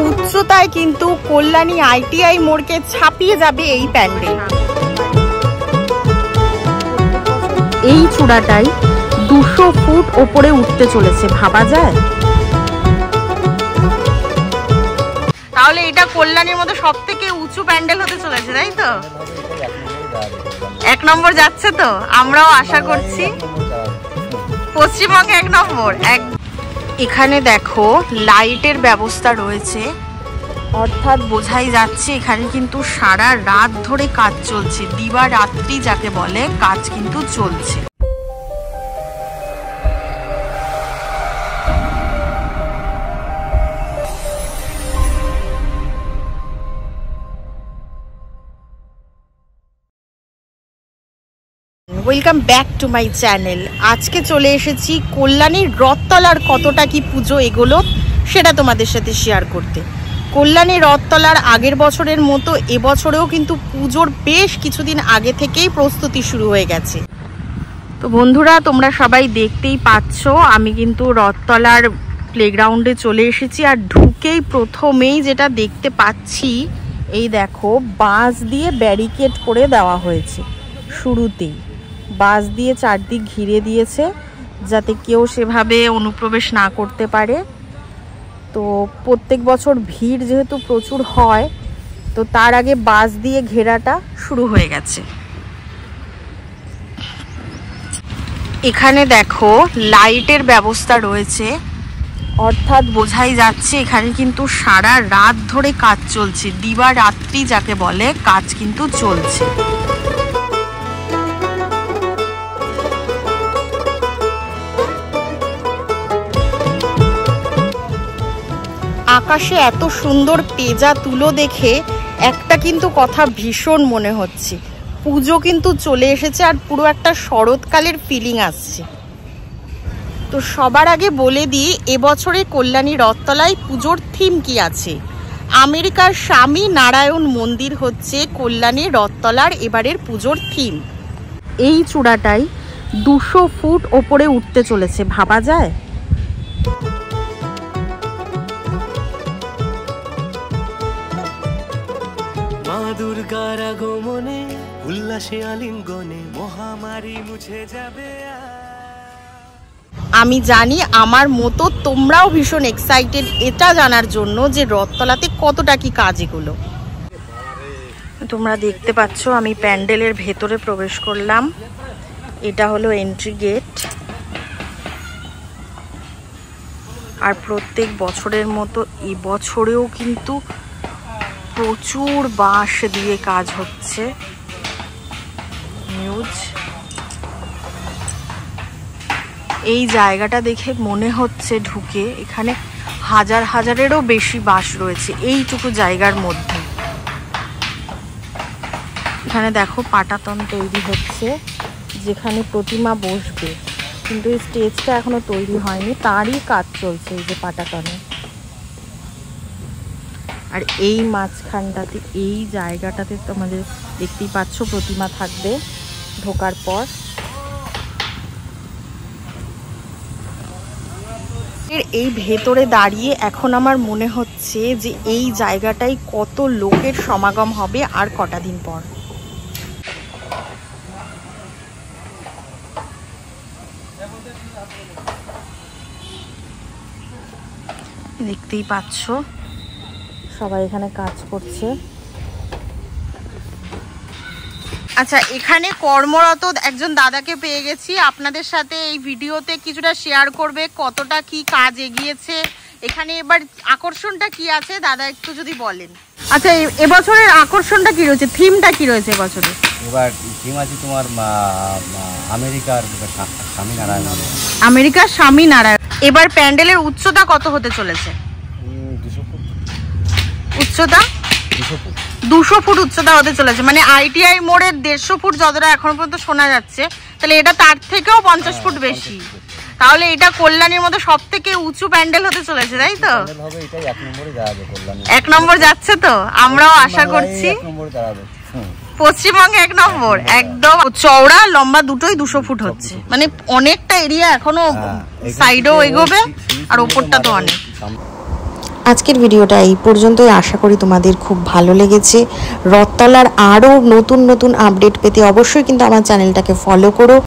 উচ্চতায় কিন্তু কল্যাণী ITI মোড়কে ছাপিয়ে যাবে এই প্যান্ডেল। এই চূড়াটাই 200 ফুট ওপরে উঠতে চলেছে, ভাবা যায়? তাহলে এটা কল্যাণীর মধ্যে সব থেকে উঁচু প্যান্ডেল হতে চলেছে, তাই তো? 1 নম্বর যাচ্ছে তো, আমরাও আশা করছি পশ্চিমবঙ্গে 1 নম্বর। এখানে দেখো লাইটের ব্যবস্থা রয়েছে, অর্থাৎ বোঝাই যাচ্ছে এখানে কিন্তু সারা রাত ধরে কাজ চলছে, দিবারাত্রি যাকে বলে কাজ কিন্তু চলছে। Welcome back to my channel. আজকে চলে এসেছি কল্যাণীর রথতলার কতটা কি পুজো এগোলো সেটা তোমাদের সাথে শেয়ার করতে। কল্যাণী রথতলার আগের বছরের মতো এবছরেও কিন্তু পুজোর বেশ কিছুদিন আগে থেকেই প্রস্তুতি শুরু হয়ে গেছে। তো বন্ধুরা, তোমরা সবাই দেখতেই পাচ্ছ আমি কিন্তু রথতলার প্লেগ্রাউন্ডে চলে এসেছি। আর ঢুকেই প্রথমেই যেটা দেখতে পাচ্ছি, এই দেখো বাঁশ দিয়ে ব্যারিকেড করে দেওয়া হয়েছে। শুরুতেই বাঁশ দিয়ে চারদিক ঘিরে দিয়েছে যাতে কেউ সেভাবে অনুপ্রবেশ না করতে পারে। তো প্রত্যেক বছর ভিড় যেহেতু প্রচুর হয়, তো তার আগে বাঁশ দিয়ে ঘেরাটা শুরু হয়ে গেছে। এখানে দেখো লাইটের ব্যবস্থা রয়েছে, অর্থাৎ বোঝাই যাচ্ছে এখানে কিন্তু সারা রাত ধরে কাজ চলছে, দিবারাত্রি যাকে বলে কাজ কিন্তু চলছে। আকাশে এত সুন্দর পেঁজা তুলো দেখে একটা কিন্তু কথা ভীষণ মনে হচ্ছে, পুজো কিন্তু চলে এসেছে আর পুরো একটা শরৎকালের ফিলিং আসছে। তো সবার আগে বলে দিই, এবছরে কল্যাণী রথতলায় পুজোর থিম কি আছে। আমেরিকার স্বামী নারায়ণ মন্দির হচ্ছে কল্যাণী রথতলার এবারের পুজোর থিম। এই চূড়াটাই 200 ফুট ওপরে উঠতে চলেছে, ভাবা যায়? দুর্গার আগমনে উল্লাসে আলিঙ্গনে মহামারী মুছে যাবে। আমি জানি আমার মতো তোমরাও ভীষণ এক্সাইটেড এটা জানার জন্য যে রথতলাতে কতটা কি কাজ এগুলো। তোমরা দেখতে পাচ্ছ আমি প্যান্ডেলের ভেতরে প্রবেশ করলাম। এটা হলো এন্ট্রি গেট। আর প্রত্যেক বছরের মতো এবছরেও কিন্তু প্রচুর বাঁশ দিয়ে কাজ হচ্ছে। এই জায়গাটা দেখে মনে হচ্ছে ঢুকে এখানে হাজারেরও বেশি বাঁশ রয়েছে এইটুকু জায়গার মধ্যে। এখানে দেখো পাটাতন তৈরি হচ্ছে, যেখানে প্রতিমা বসবে, কিন্তু এই স্টেজটা এখনো তৈরি হয়নি, তারই কাজ চলছে এই যে পাটাতনে। আর এই মাঝখানটাতে এই জায়গাটাতে তোমাদের দেখতেই পাচ্ছ প্রতিমা থাকবে ঢোকার পর। এই ভেতরে দাঁড়িয়ে এখন আমার মনে হচ্ছে যে এই জায়গাটায় কত লোকের সমাগম হবে আর কটা দিন পর। দেখতেই পাচ্ছ সবাই এখানে কাজ করছে। আচ্ছা, এখানে কর্মরত একজন দাদাকে পেয়ে গেছি, আপনাদের সাথে এই ভিডিওতে কিছুটা শেয়ার করবে কতটা কি কাজ এগিয়েছে। এখানে এবার আকর্ষণটা কি আছে দাদা একটু যদি বলেন। আচ্ছা, এবছরের আকর্ষণটা কি রয়েছে, থিমটা কি রয়েছে এবছরে? এবার থিম আছে তোমার আমেরিকার স্বামীনারায়ণ। আমেরিকার স্বামীনারায়ণ। এবার প্যান্ডেলের উচ্চতা কত হতে চলেছে? 200 ফুট উচ্চতা। 200 ফুট উচ্চতা হতে চলেছে, মানে ITI মোড়ের 150 ফুট যতটা এখন পর্যন্ত শোনা যাচ্ছে, তাহলে এটা তার থেকেও 50 ফুট বেশি। তাহলে এটা কল্যাণীর মধ্যে সব থেকে উঁচু প্যান্ডেল হতে চলেছে, তাই তো? 1 নম্বর যাচ্ছে তো, আমরাও আশা করছি পশ্চিমবঙ্গে 1 নম্বর। একদম চওড়া লম্বা দুটোই 200 ফুট হচ্ছে, মানে অনেকটা এরিয়া এখনো সাইডেও এগোবে আর ওপরটা তো অনেক। আজকের ভিডিওটা এই পর্যন্তই। আশা করি তোমাদের খুব ভালো লেগেছে। রথতলার আরও নতুন নতুন আপডেট পেতে অবশ্যই কিন্তু আমার চ্যানেলটাকে ফলো করো।